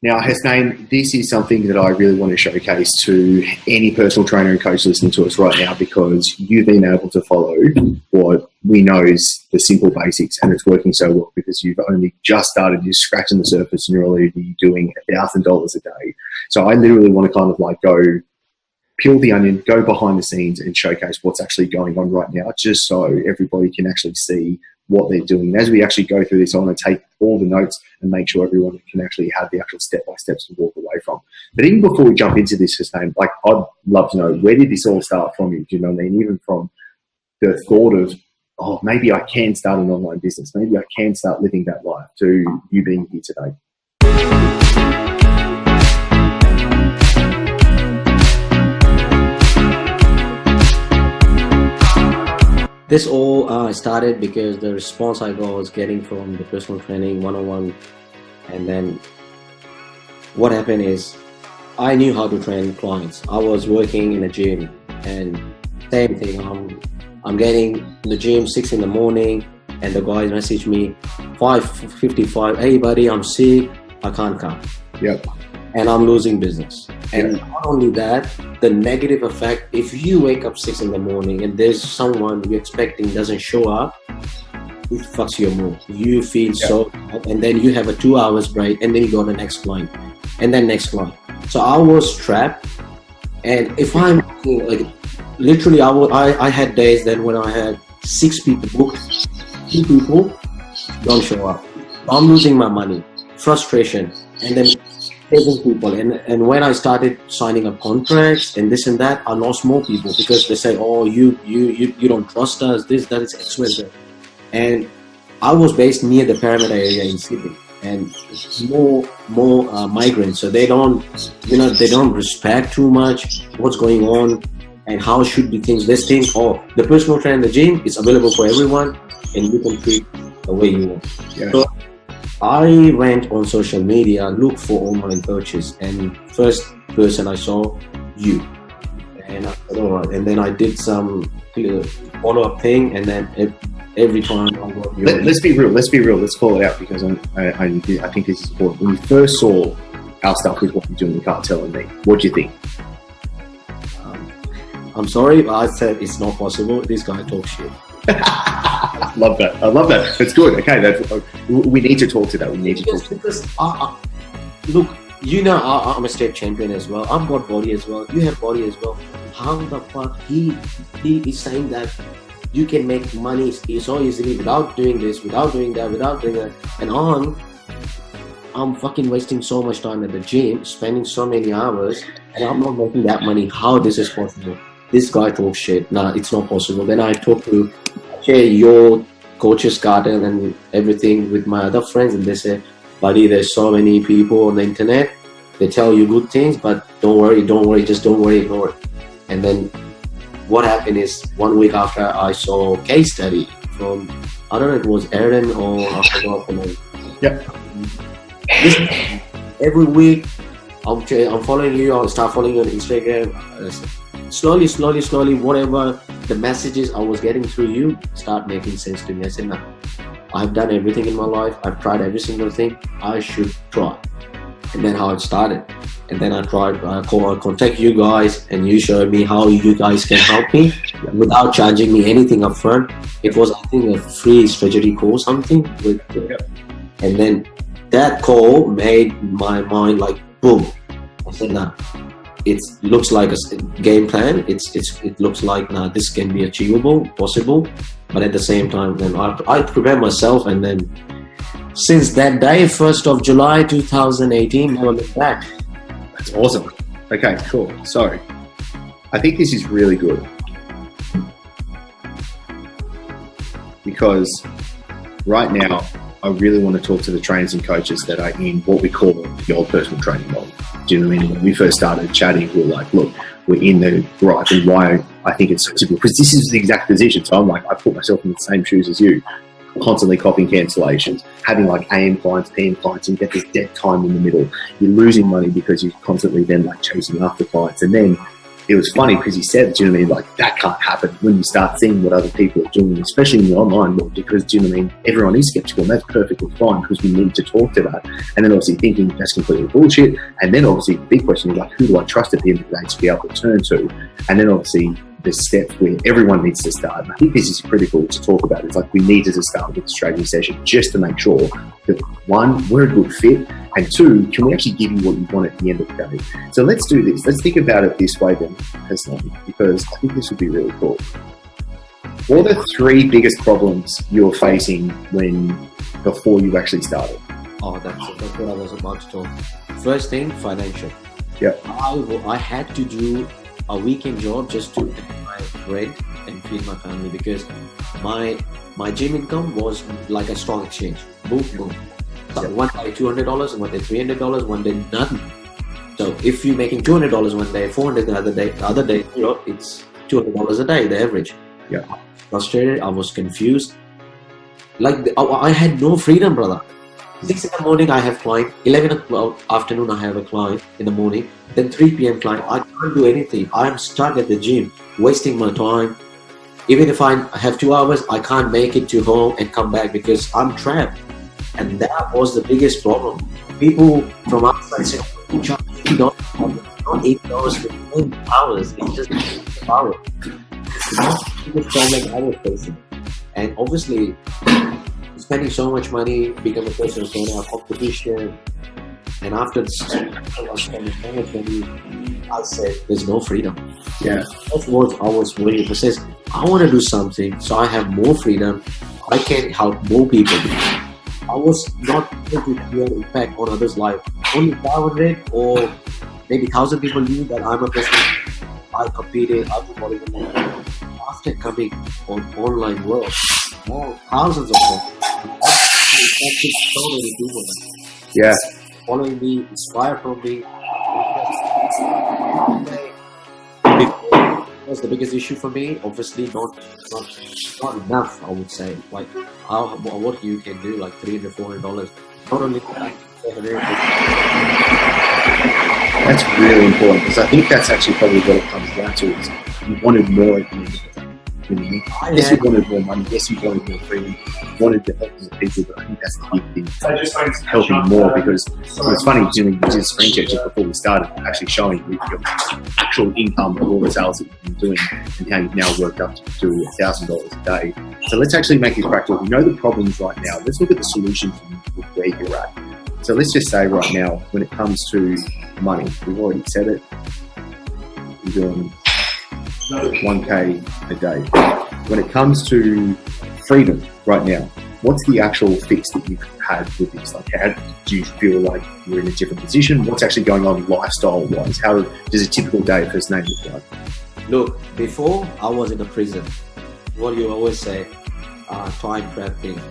Now, Hasnain, this is something that I really want to showcase to any personal trainer and coach listening to us right now, because you've been able to follow what we know is the simple basics, and it's working so well because you've only just started, you're scratching the surface, and you're already doing $1,000 a day. So I literally want to kind of like go peel the onion, go behind the scenes and showcase what's actually going on right now, just so everybody can actually see what they're doing. And as we actually go through this, I want to take all the notes and make sure everyone can actually have the actual step-by-steps to walk away from. But even before we jump into this, Hasnain, like, I'd love to know, where did this all start from you? Do you know what I mean? Even from the thought of, oh, maybe I can start an online business. Maybe I can start living that life, to you being here today. This all started because the response I was getting from the personal training 101, and then what happened is I knew how to train clients. I was working in a gym, and same thing. I'm getting in the gym 6 in the morning, and the guys message me 5:55. Hey buddy, I'm sick. I can't come. Yep. And I'm losing business. And not only that, the negative effect, if you wake up 6 in the morning and there's someone you're expecting doesn't show up, it fucks your mood. You feel so, and then you have a 2 hours break, and then you go to the next client, and then next client. So I was trapped. And if I'm like, literally, I had days then when I had 6 people booked, 2 people don't show up. I'm losing my money, frustration, and then people. And when I started signing up contracts and this and that, I lost more people because they say, oh, you don't trust us, this, that, is expensive. And I was based near the Parramatta area in Sydney, and more migrants, so they don't respect too much what's going on and how should be things. This thing, oh, the personal trainer in the gym is available for everyone, and you can treat the way you want. So I went on social media, looked for online coaches, and first person I saw, you. And I said, all right. And then I did some follow-up thing, and then every time I got Let's be real. Let's call it out, because I think this is important. When you first saw our stuff with what you're doing, you can't tell me. What do you think? I'm sorry, but I said it's not possible. This guy talks shit. I love that. That's good. Okay, we need to talk to that. Because look, you know, I'm a state champion as well. I've got body as well. You have body as well. How the fuck he is saying that you can make money so easily without doing this, without doing that, and I'm fucking wasting so much time at the gym, spending so many hours, and I'm not making that money. How this is possible? This guy talks shit. Nah, it's not possible. Then I talk to your coach's garden and everything with my other friends, and they say, buddy, there's so many people on the internet, they tell you good things, but don't worry, just don't worry, ignore it. And then what happened is, 1 week after, I saw a case study from, I don't know if it was Aaron or I forgot the name. Every week I'm following you, I'll start following you on Instagram. Slowly, whatever the messages I was getting through you start making sense to me. I said, no, I've done everything in my life. I've tried every single thing. I should try. And then how it started. And then I contact you guys, and you showed me how you guys can help me without charging me anything up front. It was, I think, a free strategy call, something. And then that call made my mind like boom. I said, nah. It looks like a game plan. It looks like this can be achievable, possible, but at the same time, then I prepare myself, and then since that day, 1st of July 2018, never looked back. That's awesome. Okay, cool. So I think this is really good, because right now I really want to talk to the trainers and coaches that are in what we call the old personal training model. Do you know what I mean? When we first started chatting, we were like, look, we're in the right, and why I think it's so simple, because this is the exact position. So I'm like, I put myself in the same shoes as you, constantly copying cancellations, having like AM clients, PM clients, and you get this dead time in the middle. You're losing money because you're constantly then like chasing after clients. And then it was funny because he said, do you know what I mean? Like, that can't happen when you start seeing what other people are doing, especially in the online world, because, do you know what I mean? Everyone is skeptical, and that's perfectly fine because we need to talk to that. And then obviously thinking that's completely bullshit. And then obviously the big question is like, who do I trust at the end of the day to be able to turn to? And then obviously the steps where everyone needs to start. And I think this is critical to talk about. It's like we needed to start with the strategy session just to make sure that, one, we're a good fit, and two, can we actually give you what you want at the end of the day? So let's do this. Let's think about it this way then, Hassan, because I think this would be really cool. What are the 3 biggest problems you're facing before you actually started? Oh, that's what I was about to talk. First thing, financial. Yeah. I had to do a weekend job just to pay my rent and feed my family, because my gym income was like a stock exchange. Boom, boom. So one day $200, one day $300, one day nothing. So if you're making $200 one day, $400 the other day, it's $200 a day, the average. Yeah. I was frustrated. I was confused. I had no freedom, brother. 6 in the morning I have client, 11 o'clock afternoon I have a client in the morning, then 3 p.m. client. I can't do anything. I'm stuck at the gym, wasting my time. Even if I have 2 hours, I can't make it to home and come back because I'm trapped. And that was the biggest problem. People from outside say, oh, charge $50, not $8 for 10 hours. It's just hours. That's the biggest problem I was facing. And obviously, spending so much money, become a personal trainer, competition, and after I was spending so much money, I said, there's no freedom. Yeah. That's what I was worried. It says, I want to do something so I have more freedom. I can help more people. I was not able to create impact on others' life. Only 500 or maybe 1,000 people knew that I'm a person. I competed, I was volleyball. After coming on online world, thousands of people. So many people. Yeah. Following me, inspire from me. Was the biggest issue for me. Obviously, not enough. I would say, like, what you can do, like $300, $400. Not only that's really important, because I think that's actually probably what it comes down to. Is you wanted more at the end of the day. Yes, you wanted more money. Yes, you wanted more freedom. You wanted to help other people, but I think that's the big thing. Helping more, because it's funny, you did a screen check just before we started, actually showing your actual income of all the sales that you've been doing and how you've now worked up to $1,000 a day. So let's actually make this practical. We know the problems right now. Let's look at the solutions with where you're at. So let's just say right now, when it comes to money, we've already said it, you're doing $1K a day. When it comes to freedom right now, what's the actual fix that you've had with this? Like, how do you feel like you're in a different position? What's actually going on lifestyle-wise? How does a typical day first name look like? Look, before I was in a prison. What you always say, time prepping.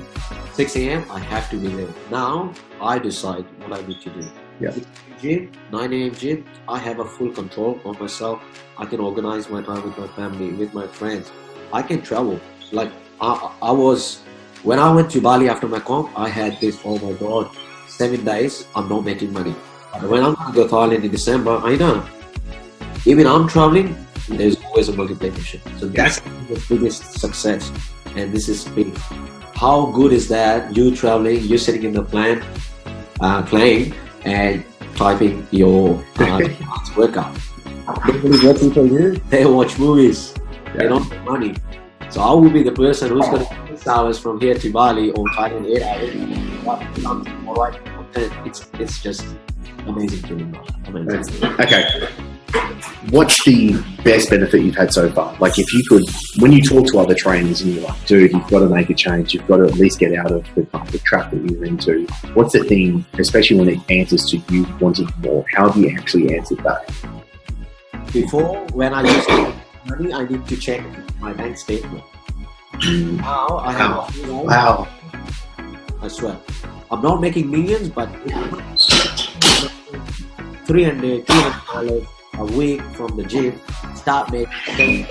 6 a.m. I have to be there. Now I decide what I need to do. Yeah. 6 a.m. gym, 9 a.m. gym. I have a full control on myself. I can organize my time with my family, with my friends. I can travel. Like I was, when I went to Bali after my comp, I had this, oh my God, 7 days, I'm not making money. But when I'm going to go to Thailand in December, I know. Even I'm traveling, there's always a multiplication. So that's the biggest success. And this is big. How good is that? You traveling, you're sitting in the plane, and typing your workout. What people do, they watch movies. They don't make money. So I will be the person who's going to 6 hours from here to Bali or Thailand 8 hours. All right, it's just amazing feeling. Amazing. Okay. What's the best benefit you've had so far? Like, if you could, when you talk to other trainers and you're like, dude, you've got to make a change, you've got to at least get out of the trap that you're into. What's the thing, especially when it answers to you wanting more? How have you actually answered that? Before, when I used to have money, I need to check my bank statement. Now I have Wow. I swear. I'm not making millions, but $300 a week from the gym, start making.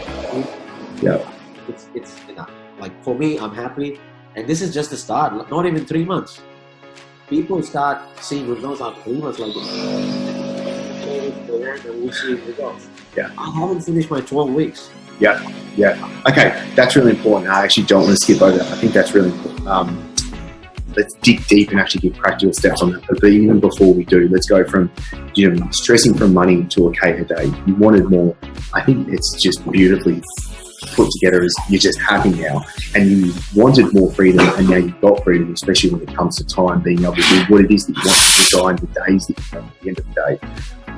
Yeah. It's enough. Like, for me, I'm happy, and this is just the start. Not even 3 months. People start seeing results after 3 months. Like, we'll see results. Yeah. I haven't finished my 12 weeks. Yeah. Okay, that's really important. I actually don't want to skip over that. I think that's really important. Let's dig deep and actually give practical steps on that. But even before we do, let's go from stressing from money to a K a day. You wanted more. I think it's just beautifully put together as you're just happy now, and you wanted more freedom, and now you've got freedom, especially when it comes to time, being able to do what it is that you want to design the days that you have at the end of the day.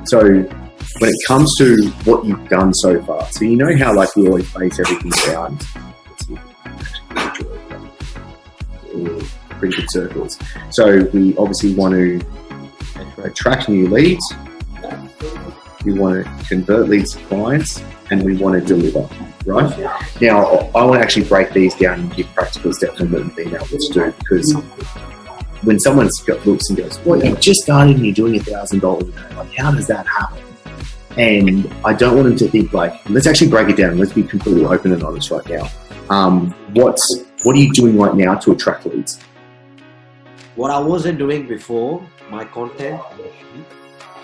So when it comes to what you've done so far, so you know how like we always base everything down. Pretty good circles. So we obviously want to attract new leads, we want to convert leads to clients, and we want to deliver, right? Now, I want to actually break these down and give practical steps on what we've been able to do, because when someone looks and goes, well, you've just started and you're doing $1,000 a day, like how does that happen? And I don't want them to think like, let's actually break it down. Let's be completely open and honest right now. What are you doing right now to attract leads? What I wasn't doing before, my content,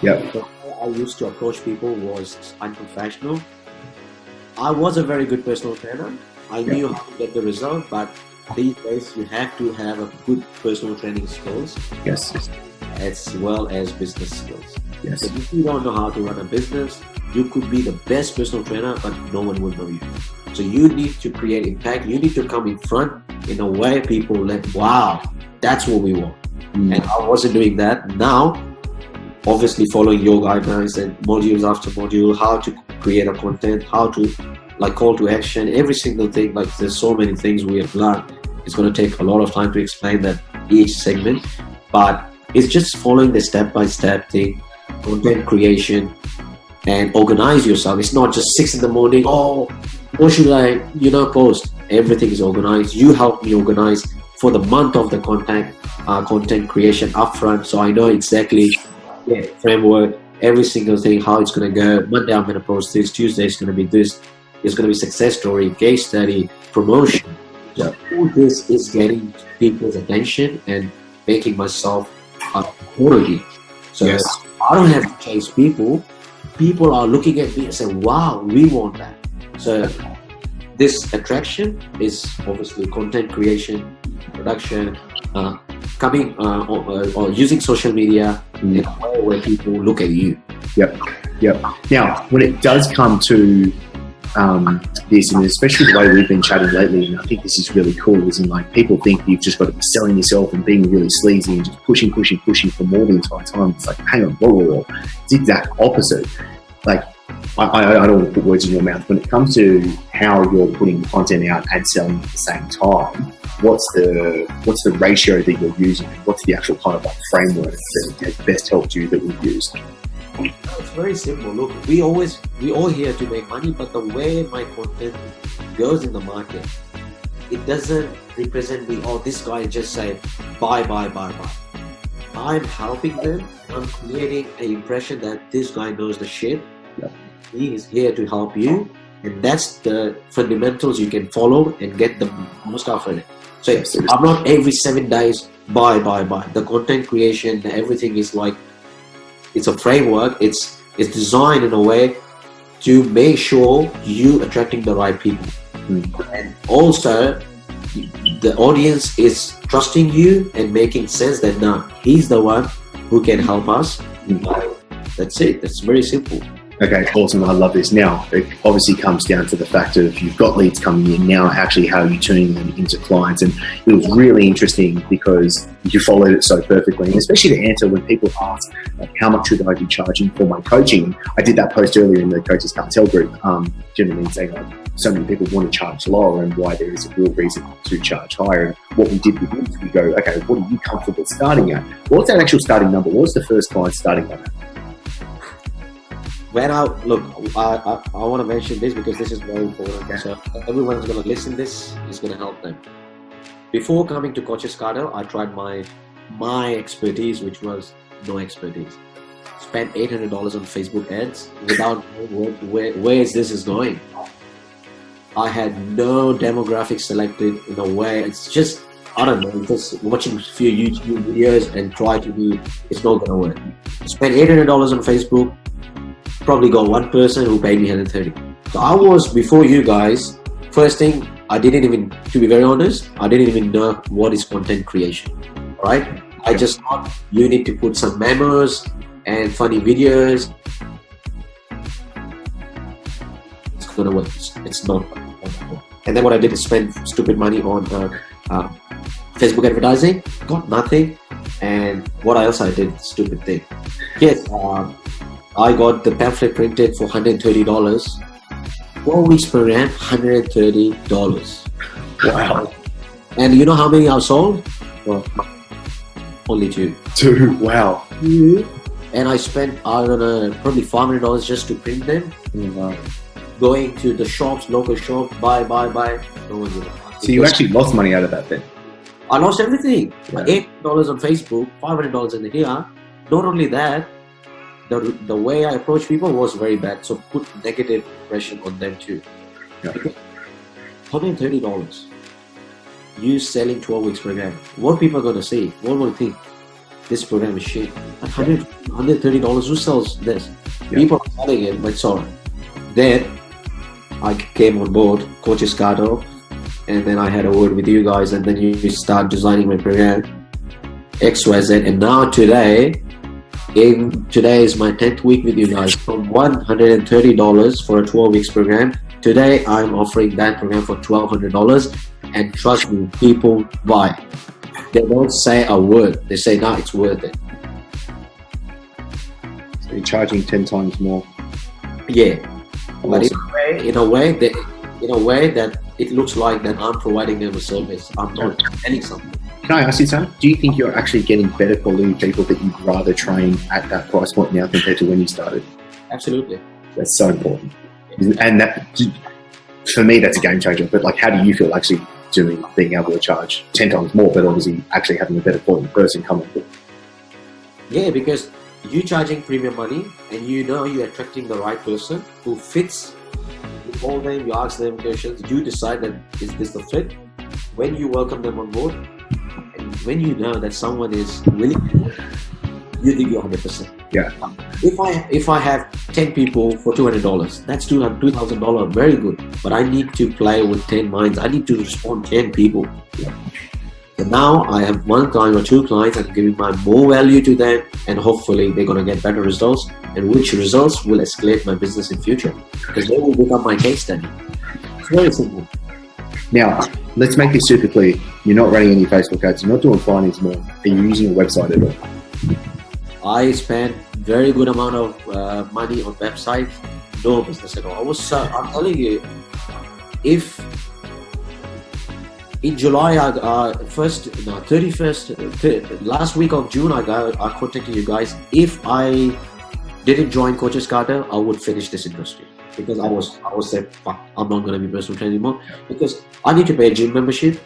Yep. I used to approach people was unprofessional. I was a very good personal trainer. I knew how to get the result, but these days you have to have a good personal training skills. Yes. As well as business skills. Yes. So if you don't know how to run a business, you could be the best personal trainer, but no one will know you. So you need to create impact. You need to come in front in a way people like, wow, that's what we want. And I wasn't doing that. Now, obviously following your guidelines and modules after module, how to create a content, how to like call to action, every single thing. Like there's so many things we have learned. It's going to take a lot of time to explain that each segment, but it's just following the step-by-step thing, content creation, and organize yourself. It's not just 6 a.m. Oh, what should I, post? Everything is organized. You help me organize for the month of the content creation upfront, so I know exactly framework, every single thing, how it's going to go. Monday I'm going to post this. Tuesday is going to be this. It's going to be success story, case study, promotion. So all this is getting people's attention and making myself a quality. So I don't have to chase people. People are looking at me and saying, wow, we want that. So this attraction is obviously content creation, production, or using social media in a way where people look at you. Yep. Now, when it does come to this, and especially the way we've been chatting lately, and I think this is really cool, is in like people think you've just got to be selling yourself and being really sleazy and just pushing for more the entire time. It's like, hang on, whoa. It's the exact opposite. Like, I don't want to put words in your mouth. When it comes to how you're putting content out and selling at the same time, what's the ratio that you're using? What's the actual kind of like framework that has best helped you that we've used? It's very simple. Look, we all here to make money, but the way my content goes in the market, it doesn't represent me. Oh, this guy just said buy. I'm helping them. I'm creating an impression that this guy knows the shit. Yep. He is here to help you, and that's the fundamentals you can follow and get the most out of it. So I'm not every 7 days buy. The content creation, everything is like, it's a framework. It's designed in a way to make sure you attracting the right people, and also the audience is trusting you and making sense that now he's the one who can help us. That's it. That's very simple. Okay, awesome. I love this. Now, it obviously comes down to the fact of you've got leads coming in now, actually how are you turning them into clients? And it was really interesting because you followed it so perfectly, and especially to answer when people ask, like, how much should I be charging for my coaching? I did that post earlier in the Coaches Cartel group, generally saying like, so many people want to charge lower and why there is a real reason to charge higher. And what we did with this, we go, okay, what are you comfortable starting at? What's that actual starting number? What's the first client starting at? When I want to mention this because this is very important. Okay. So everyone's going to listen. This is going to help them. Before coming to Coaches Cartel, I tried my expertise, which was no expertise. Spent $800 on Facebook ads without knowing where this going. I had no demographics selected in a way. It's just, I don't know, just watching a few YouTube videos and try to do, it's not going to work. Spent $800 on Facebook. probably got one person who paid me 130. So I was, before you guys, first thing, I didn't even, to be very honest, I didn't even know what is content creation, right? I just thought you need to put some memos and funny videos. It's gonna work. It's not. And then what I did is spend stupid money on Facebook advertising, got nothing. And what else I did? Stupid thing. Yes, I got the pamphlet printed for $130. 4 weeks program, $130. Wow. And you know how many I sold? Well, only 2. 2. Wow. And I spent, I don't know, probably $500 just to print them. Wow. Going to the shops, local shops, buy. No one gave a fuck. So you actually lost money out of that then? I lost everything. Yeah. $8 on Facebook, $500 in here. Not only that, the way I approached people was very bad. So put negative impression on them too. Yeah. $130. You selling 12 weeks program. What people are gonna say? What will think? This program is shit. $130. Who sells this? Yeah. People are selling it, but sorry. Then I came on board, Coach Escato, and then I had a word with you guys, and then you start designing my program, XYZ, and now today is my 10th week with you guys. From $130 for a 12 weeks program, today I'm offering that program for $1,200, and trust me, people buy. They don't say a word. They say, "No, it's worth it." So you're charging 10 times more. Yeah, but Awesome. in a way that it looks like that I'm providing them a service. I'm not selling something. Can I ask you something? Do you think you're actually getting better quality people that you'd rather train at that price point now compared to when you started? Absolutely. That's so important. And that, for me, that's a game changer. But like, how do you feel actually being able to charge 10 times more, but obviously actually having a better quality person come on board? Yeah, because you charging premium money and you know you're attracting the right person who fits. You call them, you ask them questions, you decide that is this the fit. When you welcome them on board, and when you know that someone is willing to work, you think you're 100%. Yeah. If I have 10 people for $200, that's $2,000, very good. But I need to play with 10 minds. I need to respond 10 people. Yeah. And now I have 1 client or 2 clients. I'm giving my more value to them, and hopefully they're gonna get better results. And which results will escalate my business in future, because they will become my case study. It's very simple. Now, let's make this super clear. You're not running any Facebook ads. You're not doing finance more. Are you using a website at all? I spent very good amount of money on website. No business at all. I'm telling you, if in July, 31st, last week of June, I contacted you guys. If I didn't join Coach Escato, I would finish this industry, because I was said, fuck, I'm not going to be personal trainer anymore, because I need to pay a gym membership,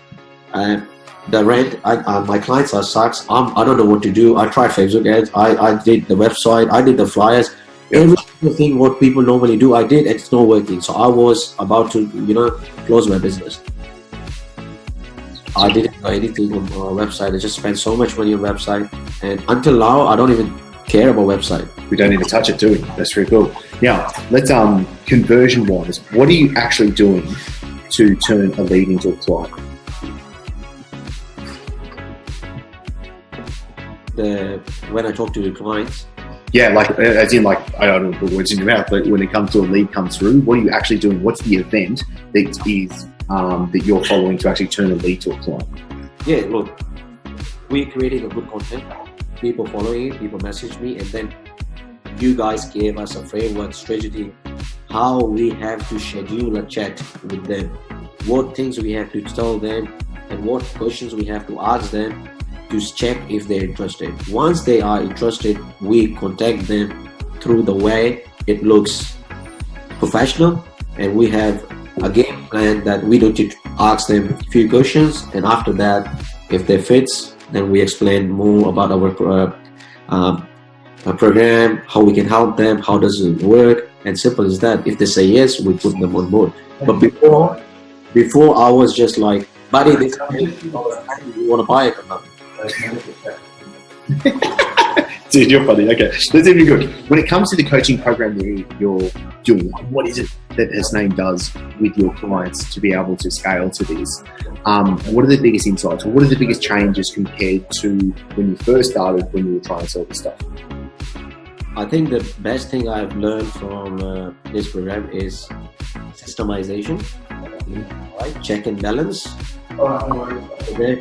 and the rent. My clients are sucks. I don't know what to do. I tried Facebook ads. I did the website. I did the flyers. Yep. Everything what people normally do, I did, and it's not working. So I was about to, close my business. I didn't do anything on our website. I just spent so much money on website, and until now, I don't even care about website. We don't need to touch it, do we? That's very cool. Now, let's conversion wise, what are you actually doing to turn a lead into a client? When I talk to clients, Yeah, like as in, like, I don't know the words in your mouth, but when it comes to a lead comes through, what are you actually doing? What's the event that is that you're following to actually turn a lead to a client? yeah, look, we're creating a good content. People following it, people message me, and then you guys gave us a framework strategy, how we have to schedule a chat with them, what things we have to tell them, and what questions we have to ask them to check if they're interested. Once they are interested, we contact them through the way it looks professional, and we have a game plan that we need to ask them a few questions, and after that, if they fits, then we explain more about our program, how we can help them, how does it work, and simple as that. If they say yes, we put them on board. But before I was just like, buddy, this $100, you want to buy it or not? Dude, you're funny. Okay, that's even good. When it comes to the coaching program that you're doing, what is it that Hasnain does with your clients to be able to scale to this? What are the biggest insights? Or what are the biggest changes compared to when you first started, when you were trying to sell this stuff? I think the best thing I've learned from this program is systemization, right? Check and balance,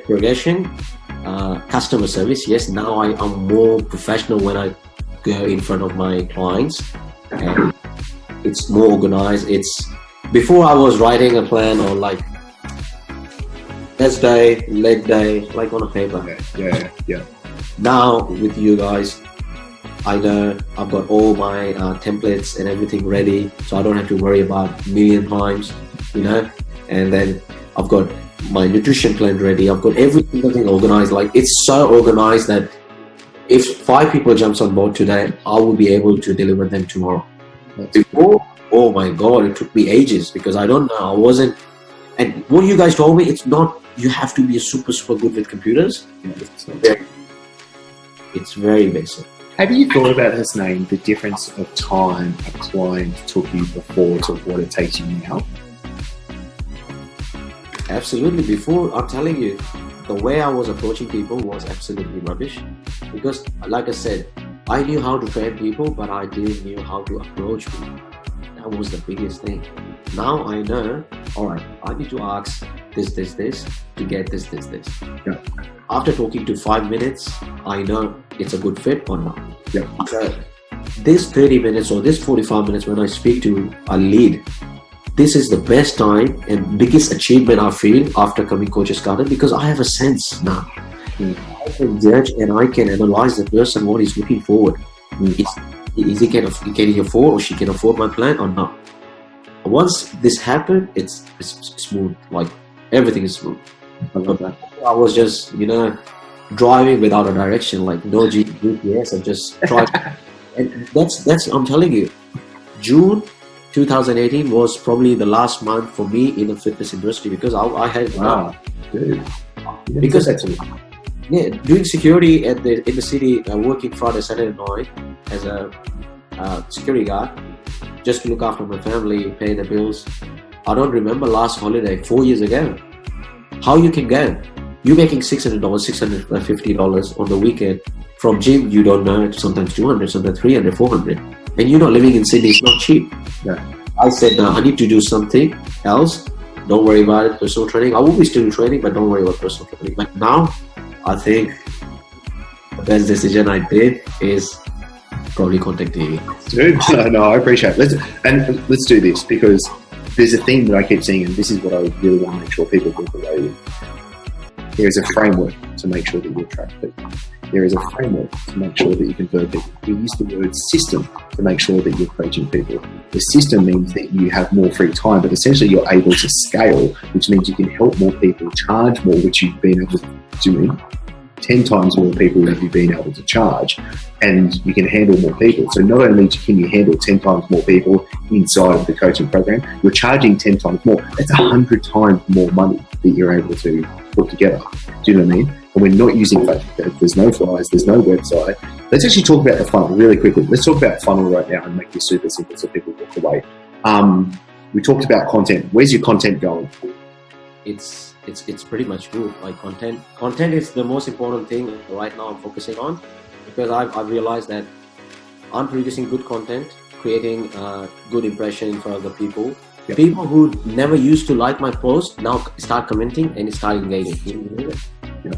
progression, customer service. Yes, now I'm more professional when I go in front of my clients, and it's more organized. Before I was writing a plan on like best day, leg day, like on a paper. Yeah. Now with you guys, I know I've got all my templates and everything ready, so I don't have to worry about a million times, and then I've got my nutrition plan ready. I've got everything organized. Like, it's so organized that if 5 people jumps on board today, I will be able to deliver them tomorrow. Before, oh my God, it took me ages because I don't know. I wasn't. And what you guys told me, it's not, you have to be super good with computers. It's very basic. Have you thought about, Hasnain, the difference of time a client took you before to what it takes you now? Absolutely. Before, I'm telling you, the way I was approaching people was absolutely rubbish. Because, like I said, I knew how to train people, but I didn't know how to approach people. That was the biggest thing. Now I know, all right, I need to ask this to get this. Yeah. After talking to 5 minutes, I know it's a good fit or not. Yeah. So this 30 minutes or this 45 minutes when I speak to a lead, this is the best time and biggest achievement I feel after coming Coach's Garden, because I have a sense now. I can judge and I can analyze the person, what he's looking forward. Can he afford or she can afford my plan or not? Once this happened, it's smooth. Like, everything is smooth. I love that. I was just, driving without a direction, like no GPS. I just tried. And that's I'm telling you, June 2018 was probably the last month for me in the fitness industry, because I had dude. Because doing security in the city, working Friday, Saturday night as a security guard, just to look after my family, pay the bills. I don't remember last holiday 4 years ago. How you can go? You're making $600, $650 on the weekend from gym. You don't know, sometimes 200, sometimes 300, 400, and you're not living in Sydney. It's not cheap. Yeah. I said, no, I need to do something else. Don't worry about it. Personal training. I will be still training, but don't worry about personal training. But now, I think the best decision I did is probably contacting you. Dude, no, I appreciate it. Let's do this, because there's a theme that I keep seeing, and this is what I really want to make sure people walk away with. There is a framework to make sure that you attract people. There is a framework to make sure that you convert people. We use the word system to make sure that you're coaching people. The system means that you have more free time, but essentially you're able to scale, which means you can help more people, charge more, which you've been able to do 10 times more people than you've been able to charge, and you can handle more people. So not only can you handle 10 times more people inside of the coaching program, you're charging 10 times more. That's 100 times more money that you're able to put together. Do you know what I mean? And we're not using Facebook. There's no flyers, there's no website. Let's actually talk about the funnel really quickly. Let's talk about funnel right now and make this super simple so people walk away. We talked about content. Where's your content going? It's pretty much good. Like, content is the most important thing right now I'm focusing on, because I've realized that I'm producing good content, creating a good impression in front of the people. Yep. People who never used to like my post now start commenting and start engaging. Yeah,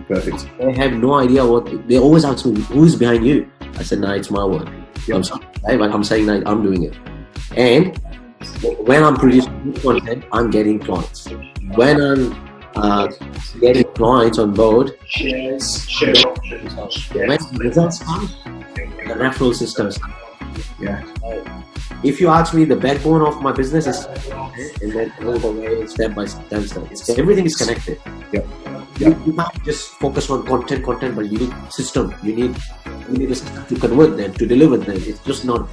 perfect. They have no idea they always ask me, who's behind you? I said, no, it's my work. Yep. I'm sorry, but I'm saying that I'm doing it. And when I'm producing good content, I'm getting clients. When I'm getting clients on board, when results come, the referral systems. Yeah. If you ask me, the backbone of my business is, and then all the way step by step. Everything is connected. Yep. You can't just focus on content, but you need system. You need a system to convert them, to deliver them. It's just not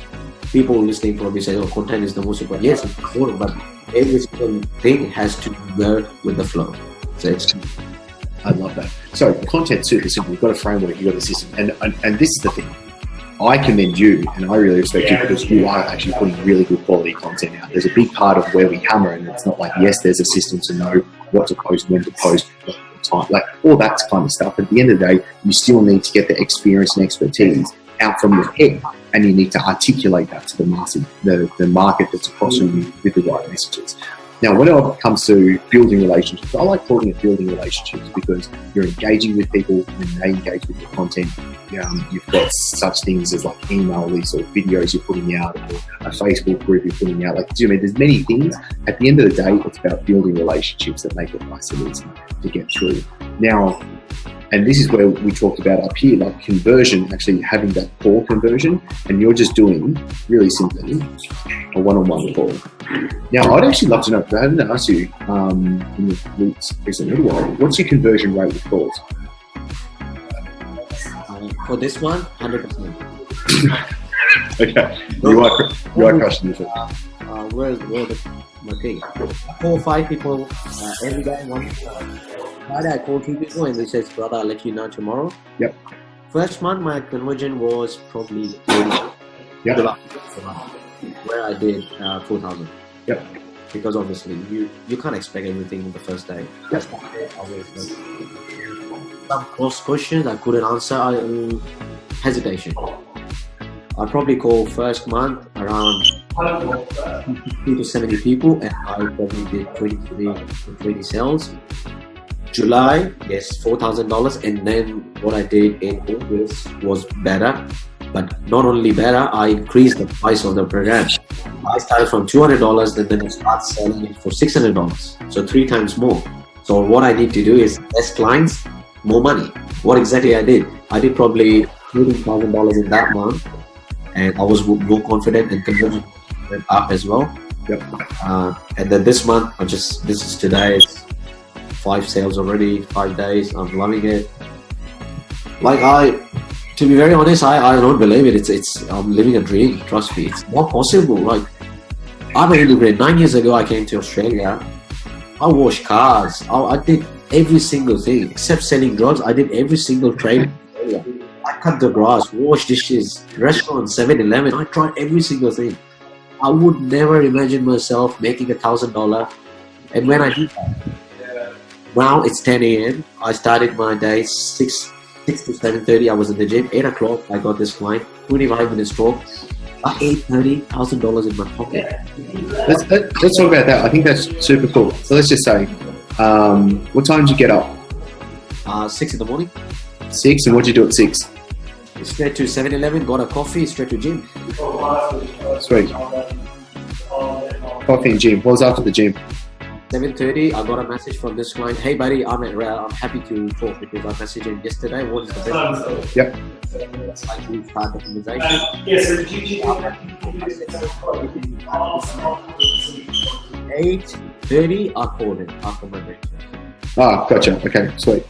people listening probably say, oh, content is the most important. Yes, it's important, but every single thing has to go with the flow. So I love that. So content's super simple. You've got a framework, you've got a system, and this is the thing. I commend you, and I really respect you because you are actually putting really good quality content out. There's a big part of where we hammer, and it's not like, yes, there's a system to know what to post, when to post, what time, like all that kind of stuff. At the end of the day, you still need to get the experience and expertise out from your head, and you need to articulate that to the market, the market that's across you with the right messages. Now, when it comes to building relationships, I like calling it building relationships because you're engaging with people when they engage with your content. You've got such things as like email lists or videos you're putting out or a Facebook group you're putting out. Like, there's many things. At the end of the day, it's about building relationships that make it nice and easy to get through. Now, and this is where we talked about up here, like conversion, actually having that call conversion, and you're just doing, really simply, a one-on-one call. Now, I'd actually love to know, I haven't asked you in the recent little while, what's your conversion rate with calls? For this one, 100%. Okay, you are crushing this one. Where's my thing? 4 or 5 people every day. Friday I called 2 people and they said, brother, I'll let you know tomorrow. Yep. First month my conversion was probably 30. Yep. Where I did 4,000. Yep. Because obviously you can't expect everything in the first day. Yep. Some cross questions I couldn't answer. Hesitation. I'll probably call first month around 50 to 70 people, and I probably did 23 to 20 sales. July, yes, $4,000, and then what I did in August was better, but not only better, I increased the price of the program. I started from $200, and then I started selling it for $600, so 3 times more. So what I need to do is less clients, more money. What exactly I did? I did probably $13,000 in that month, and I was more confident, and conversion went up as well. Yep. And then this month, this is today. 5 sales already, 5 days. I'm loving it. Like to be very honest, I don't believe it. I'm living a dream. Trust me, it's not possible. Like, I'm an immigrant. 9 years ago, I came to Australia. I washed cars. I did every single thing except selling drugs. I did every single trade. I cut the grass, wash dishes, restaurant, 7-Eleven. I tried every single thing. I would never imagine myself making $1,000. And when I did that, now it's 10 a.m. I started my day 6 to 7:30. I was in the gym. 8 o'clock, I got this client. 25 minutes talk. I ate $30,000 in my pocket. Let's talk about that. I think that's super cool. So let's just say, what time did you get up? 6 in the morning. 6, and what did you do at 6? Straight to 7-Eleven, got a coffee, straight to gym. Sweet. Coffee and gym. What was after the gym? 7:30, I got a message from this client. Hey buddy, I'm at Rail. I'm happy to talk because I messaged him yesterday. What is the best? Yep. I can start the conversation. 8:30, I called him after my break. Ah, gotcha. Okay, sweet.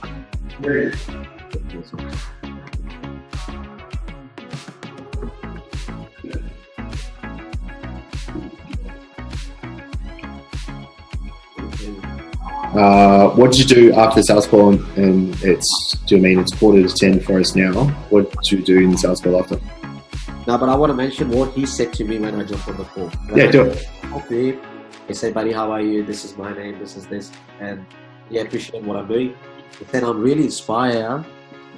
What did you do after the sales call? And it's 1:45 for us now. What did you do in the sales call after? No, but I want to mention what he said to me when I jumped on the call. Yeah, do it. Okay. He said, buddy, how are you? This is my name, this is this. And he appreciated what I'm doing. He said, I'm really inspired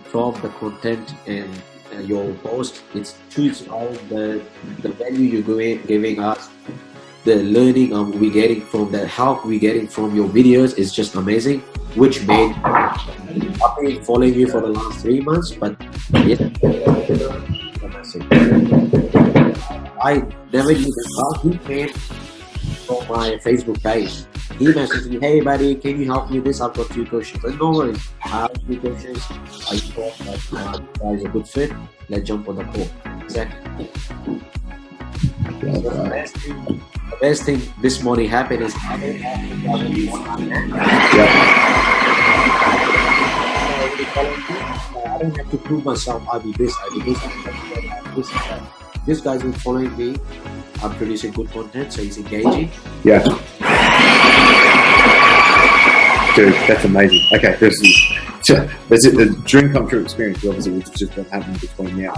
from the content and your post. It's choose all the value you're giving us. The learning we're getting from the help we're getting from your videos is just amazing, which made I've been following you for the last 3 months, but yeah, I never knew that he came from my Facebook page. He messaged me, hey buddy, can you help me with this? I've got 2 questions. And no worries, I have 2 questions. I thought that guys a good fit. Let's jump on the call. Exactly. The best thing this morning happened is I don't have to prove myself. I'll be this, I'll be this. This guy's been following me. I'm producing good content, so he's engaging. Yeah. Dude, that's amazing. Okay, So that's it. The dream come true experience, obviously, which is just what happened between now.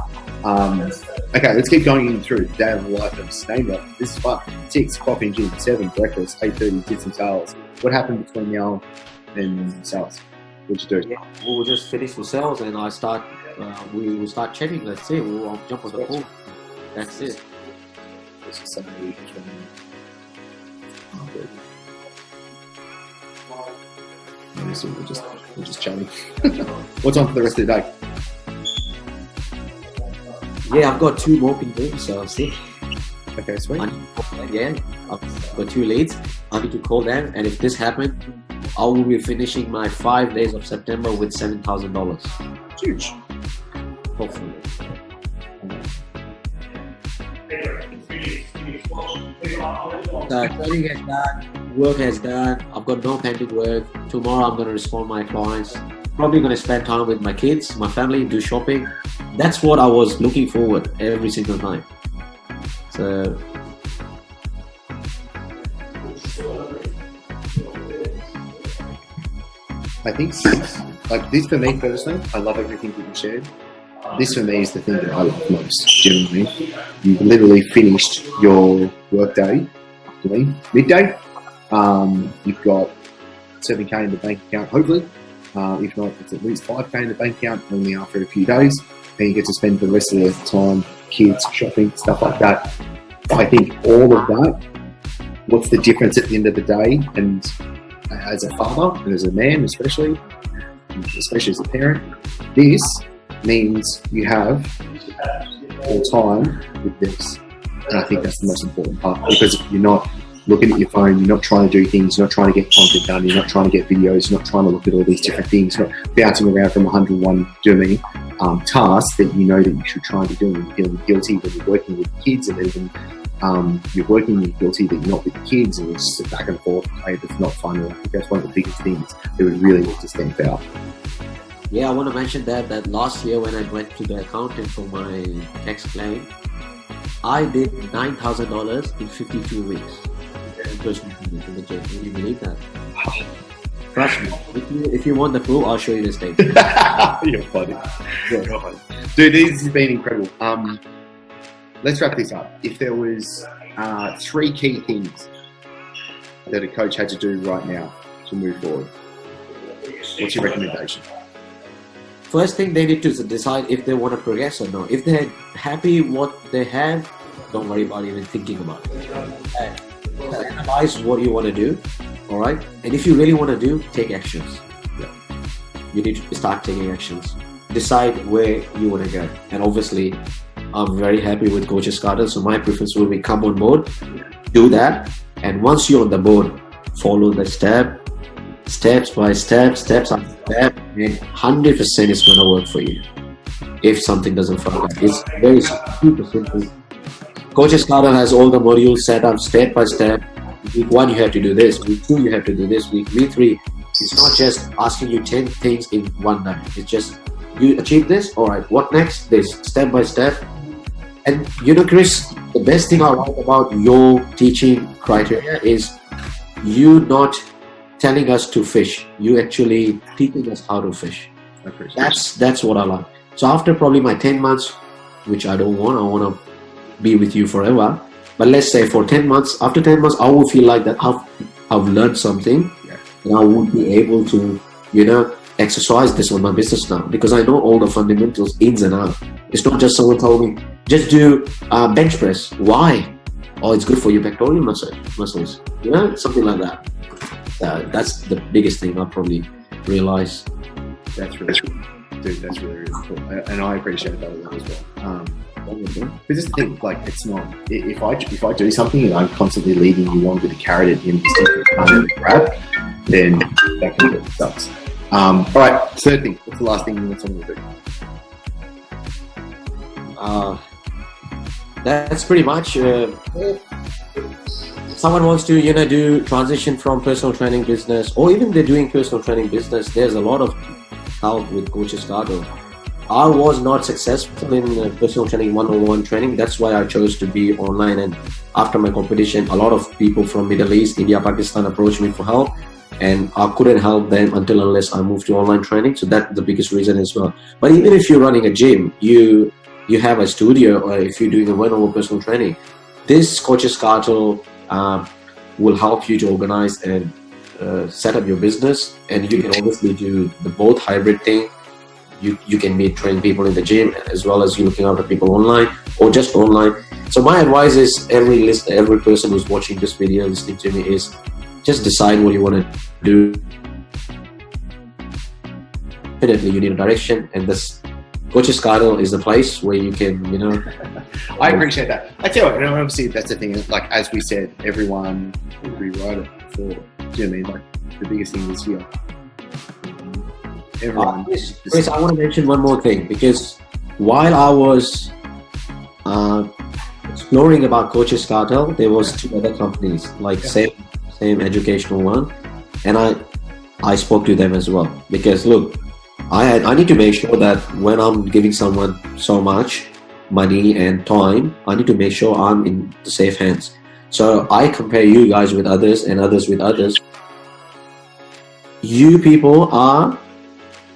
Okay, let's keep going in through the day of the life of sustainable. This is fun. 6, coffee and gym. 7, breakfast. 8:30, did some sales. What happened between now and sales? What'd you do? Yeah, we'll just finish the sales and we will start chatting. Let's see. We'll jump on the call. That's it. Let's just say we're just chatting. What's on for the rest of the day? Yeah, I've got 2 more people, so I'll see. Okay, sweet. Yeah, I've got 2 leads. I need to call them, and if this happens, I will be finishing my 5 days of September with $7,000. Huge. Hopefully. So training has done, work has done. I've got no pending work. Tomorrow I'm going to respond to my clients. Probably going to spend time with my kids, my family, do shopping. That's what I was looking forward every single night. So I think, like this for me personally, I love everything that you shared. This for me is the thing that I love most, generally. You've literally finished your work day, midday. You've got 7K in the bank account, hopefully. If not, it's at least 5K in the bank account only after a few days. And you get to spend the rest of the time, kids, shopping, stuff like that. I think all of that, what's the difference at the end of the day? And as a father, and as a man especially as a parent, this means you have more time with this. And I think that's the most important part, because you're not looking at your phone, you're not trying to do things, you're not trying to get content done, you're not trying to get videos, you're not trying to look at all these different things, you're not bouncing around from 101 tasks that you know that you should try and be doing. You're feeling guilty when you're working with kids, and even you're working and you're guilty that you're not with the kids, and it's just back and forth. It's not fun. And I think that's one of the biggest things that we really need to stand out. Yeah, I want to mention that last year when I went to the accountant for my tax claim, I did $9,000 in 52 weeks. In the gym. Can you believe that? Trust me. If you want the proof, I'll show you the state. You're funny. Dude, this has been incredible. Let's wrap this up. If there was 3 key things that a coach had to do right now to move forward, what's your recommendation? First thing, they need to decide if they want to progress or not. If they're happy what they have, don't worry about even thinking about it. Analyze what you want to do, all right? And if you really want to do, take actions. Yeah. You need to start taking actions. Decide where you want to go. And obviously, I'm very happy with Coach's Garden, so my preference will be come on board, do that, and once you're on the board, follow the steps by step, steps after step, and 100% is going to work for you. If something doesn't work out, it's very super simple. Coach's Garden has all the modules set up step by step. Week 1, you have to do this. Week 2, you have to do this. Week 3, it's not just asking you 10 things in one night. It's just, you achieve this, all right, what next? This, step by step. And you know, Chris, the best thing I like about your teaching criteria is you not telling us to fish. You actually teaching us how to fish. That's what I like. So after probably my 10 months, which I don't want, I want to be with you forever. But let's say for 10 months, after 10 months, I will feel like that I've learned something, and I will be able to, exercise this on my business now, because I know all the fundamentals ins and out. It's not just someone told me, just do bench press. Why? Oh, it's good for your pectoral muscles. Something like that. That's the biggest thing I probably realize. That's really cool. Dude, that's really, really cool. And I appreciate that a lot as well. Because this is the thing, like, it's not, if I do something and I'm constantly leading you on with a carrot at the end of the stick and you can't really grab, then that can get sucks. All right, third thing. What's the last thing you want someone to do? That's pretty much. Someone wants to, do transition from personal training business, or even they're doing personal training business. There's a lot of help with Coach's Garden. I was not successful in personal training, one-on-one training. That's why I chose to be online. And after my competition, a lot of people from Middle East, India, Pakistan approached me for help. and I couldn't help them until unless I moved to online training. So that's the biggest reason as well. But even if you're running a gym, you have a studio, or if you're doing a one-on-one personal training, this Coaches Cartel will help you to organize and set up your business. And you can obviously do the both hybrid thing. You can meet trained people in the gym, as well as you looking after people online or just online. So my advice is every person who's watching this video, listening to me, is just decide what you want to do. Definitely you need a direction, and this Coaches Cartel is the place where you can, I appreciate that. I tell you what, obviously that's the thing, like as we said, everyone will rewrite it before. Do you know what I mean? Like the biggest thing is here. Everyone. Chris, I want to mention one more thing, because while I was exploring about Coaches Cartel, there was 2 other companies, like same educational one, and I spoke to them as well, because look, I need to make sure that when I'm giving someone so much money and time, I need to make sure I'm in the safe hands. So I compare you guys with others and others with others. You people are,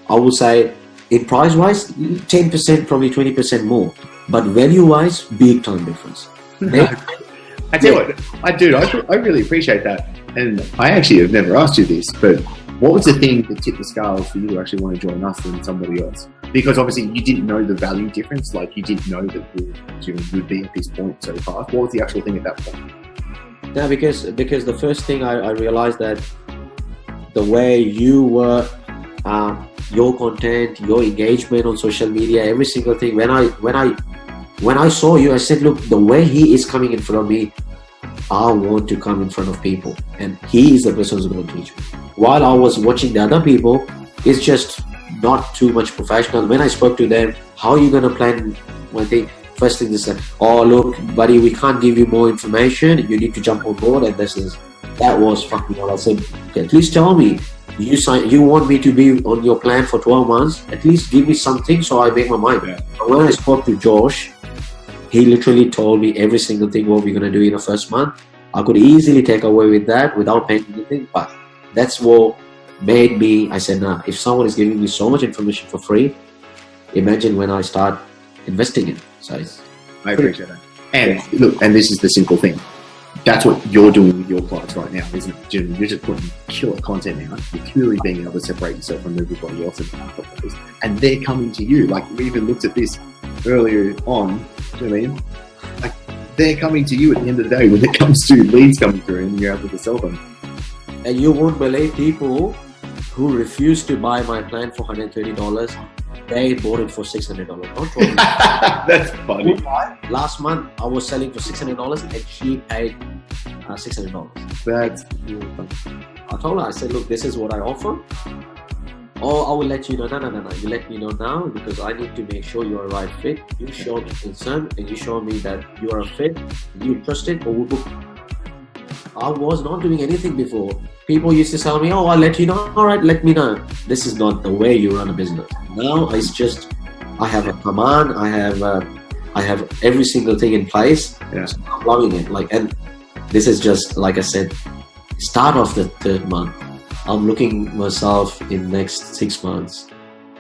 I would say, in price wise, 10%, probably 20% more, but value wise, big time difference. I tell you what, I really appreciate that. And I actually have never asked you this, but what was the thing that tipped the scales for you to actually want to join us than somebody else? Because obviously you didn't know the value difference, like you didn't know that would be at this point so fast. What was the actual thing at that point? Yeah, because the first thing I realized that the way you were, your content, your engagement on social media, every single thing. When I saw you, I said, look, the way he is coming in front of me, I want to come in front of people, and he is the person who's going to teach me. While I was watching the other people, it's just not too much professional. When I spoke to them, how are you going to plan one thing? First thing they said, oh look, buddy, we can't give you more information. You need to jump on board, and that was fucking all. I said, okay, at least tell me. You want me to be on your plan for 12 months? At least give me something so I make my mind. Yeah. When I spoke to Josh, he literally told me every single thing what we're going to do in the first month. I could easily take away with that without paying anything, but that's what made me, I said, nah, if someone is giving me so much information for free, imagine when I start investing in it. So I appreciate that. And look, and this is the simple thing. That's what you're doing with your clients right now, isn't it? You're just putting killer content out. You're clearly being able to separate yourself from everybody else in the marketplace. And they're coming to you. Like, we even looked at this earlier on. Do you know what I mean? Like, they're coming to you at the end of the day when it comes to leads coming through and you're able to sell them. And you won't believe people who refuse to buy my plan for $130. They bought it for $600. Don't tell me. That's funny. Last month I was selling for $600 and she paid $600. That's really funny. I told her, I said, look, this is what I offer. Or I will let you know. No. You let me know now, because I need to make sure you're a right fit. You show me concern and you show me that you are a fit. You trust it, or we'll book. I was not doing anything before. People used to tell me, oh, I'll let you know. All right, let me know. This is not the way you run a business. Now it's just, I have a command. I have every single thing in place. Yeah. So I'm loving it. And this is just, like I said, start of the 3rd month. I'm looking myself in next 6 months.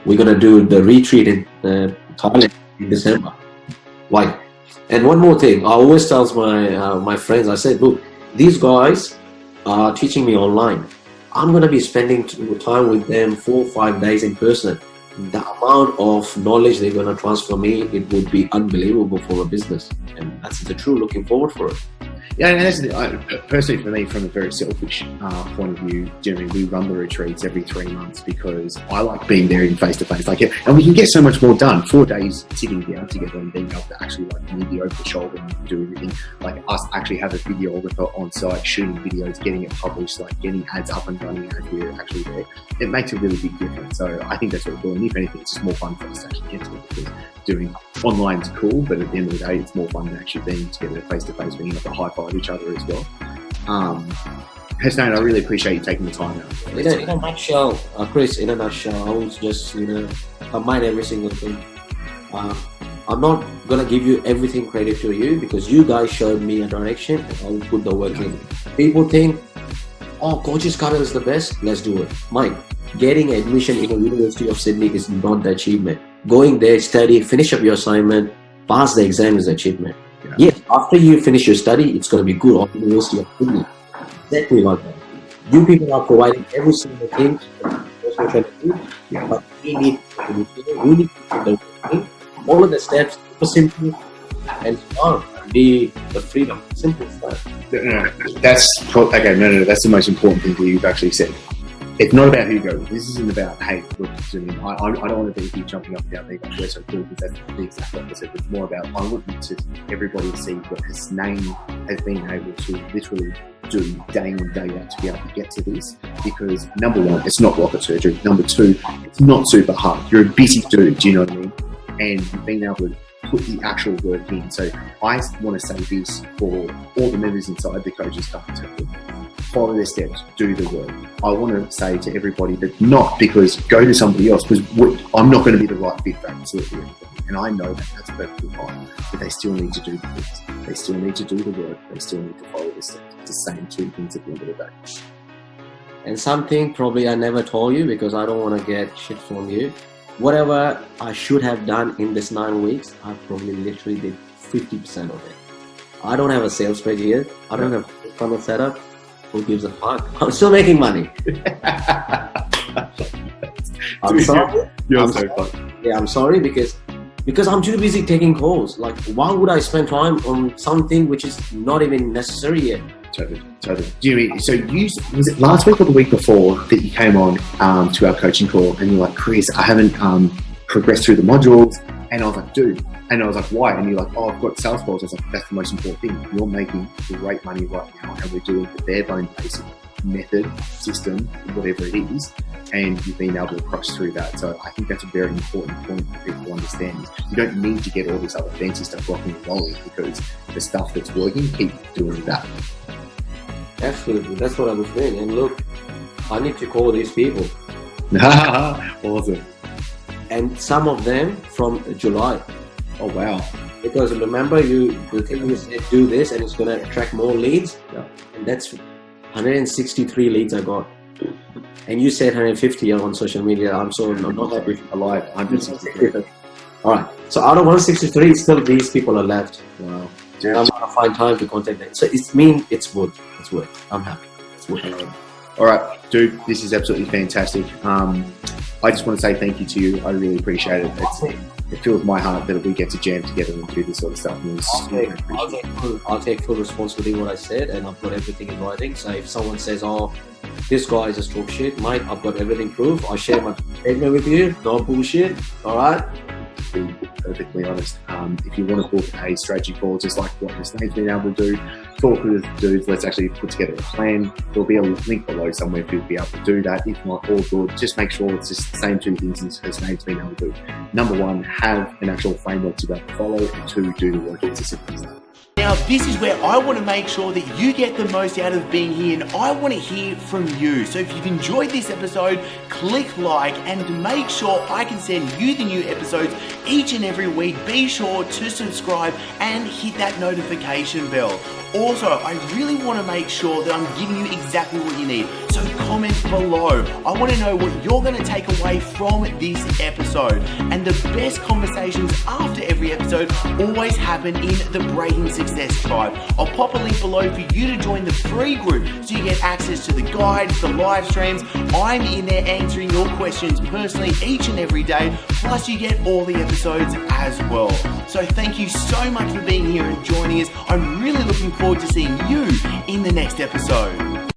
We're gonna do the retreat in Thailand in December. Why? And one more thing, I always tell my friends, I said, look, these guys are teaching me online. I'm going to be spending time with them 4 or 5 days in person. The amount of knowledge they're going to transfer me, it would be unbelievable for a business. And that's the true looking forward for it. Yeah, and that's personally for me, from a very selfish point of view, generally we run the retreats every 3 months because I like being there in face to face. And we can get so much more done. 4 days sitting down together and being able to actually move you over the shoulder and do everything. Like us actually have a videographer on site shooting videos, getting it published, getting ads up and running as we're actually there. It makes a really big difference. So I think that's what we're doing. If anything, it's just more fun for us to actually get to it, because doing online is cool, but at the end of the day, it's more fun than actually being together face to face, being able to high five each other as well. Hasnain, I really appreciate you taking the time out. In a nutshell, Chris, I would just combine every single thing. I'm not gonna give you everything credit to you, because you guys showed me a direction and I will put the work in. People think oh, Coach's Cuddle is the best, let's do it. Mike, getting admission in the University of Sydney is not the achievement. Going there, study, finish up your assignment, pass the exam is the achievement. Yeah. Yes, after you finish your study, it's going to be good on the University of Sydney. Exactly like that. You people are providing every single thing we're trying to do, but we need to do the thing. All of the steps are simple and smart. Be the freedom, simple stuff. No, that's that's the most important thing that you've actually said. It's not about who you go with. This isn't about, hey, look, I don't want to be here jumping up and down there, we're so cool, because that's the exact opposite. It's more about, I want you to everybody to see what his name has been able to literally do day in, day out to be able to get to this. Because number one, it's not rocket surgery. Number two, it's not super hard. You're a busy dude, do you know what I mean? And you've been able to put the actual work in. So I want to say this for all the members inside the Coach's Cuddle Temple. Follow their steps, do the work. I want to say to everybody that not because go to somebody else, because I'm not going to be the right fit for absolutely everybody. And I know that that's perfectly fine. But they still need to do the things. They still need to do the work. They still need to follow the steps. It's the same two things at the end of the day. And something probably I never told you because I don't want to get shit from you. Whatever I should have done in this 9 weeks, I probably literally did 50% of it. I don't have a sales page here. I don't have a funnel setup. Who gives a fuck? I'm still making money. I'm sorry. You're so fun. Yeah, I'm sorry because I'm too busy taking calls. Like, why would I spend time on something which is not even necessary yet? Totally. Do you mean, so was it last week or the week before that you came on to our coaching call and you're like, Chris, I haven't progressed through the modules, and I was like, dude, and I was like, why? And you're like, oh, I've got sales calls. I was like, that's the most important thing. You're making great money right now, and we're doing the bare bone basic method, system, whatever it is, and you've been able to cross through that. So I think that's a very important point for people to understand. You don't need to get all this other fancy stuff rocking and rolling, because the stuff that's working, keep doing that. Absolutely, that's what I was doing. And look, I need to call these people. Awesome. And some of them from July. Oh wow! Because remember, the thing you said, do this, and it's going to attract more leads. Yeah. And that's 163 leads I got. And you said 150 on social media. I'm not happy. I lied. 163. All right. So out of 163, still these people are left. Wow. And I'm gonna find time to contact them. So it's wood. It's work. I'm happy. It's work. All right, dude. This is absolutely fantastic. I just want to say thank you to you. I really appreciate it. It fills my heart that we get to jam together and do this sort of stuff. I'll take full responsibility for what I said, and I've got everything in writing. So if someone says, "Oh, this guy just talk shit," Mike, I've got everything proof. I share my statement with you. No bullshit. All right. To be perfectly honest, if you want to book a strategy call, just like what Chris Nate's been able to do, talk with the dudes, let's actually put together a plan. There'll be a link below somewhere for you to be able to do that. If not, all good. Just make sure it's just the same two things as Chris Nate's been able to do. Number one, have an actual framework to be able to follow, and two, do the work. It's as simple as that. Now, this is where I want to make sure that you get the most out of being here, and I want to hear from you. So if you've enjoyed this episode, click like, and make sure I can send you the new episodes each and every week. Be sure to subscribe and hit that notification bell. Also, I really want to make sure that I'm giving you exactly what you need. So comment below. I want to know what you're going to take away from this episode. And the best conversations after every episode always happen in the Breaking Success Tribe. I'll pop a link below for you to join the free group so you get access to the guides, the live streams. I'm in there answering your questions personally each and every day. Plus you get all the episodes as well. So thank you so much for being here and joining us. I'm really looking forward to seeing you in the next episode.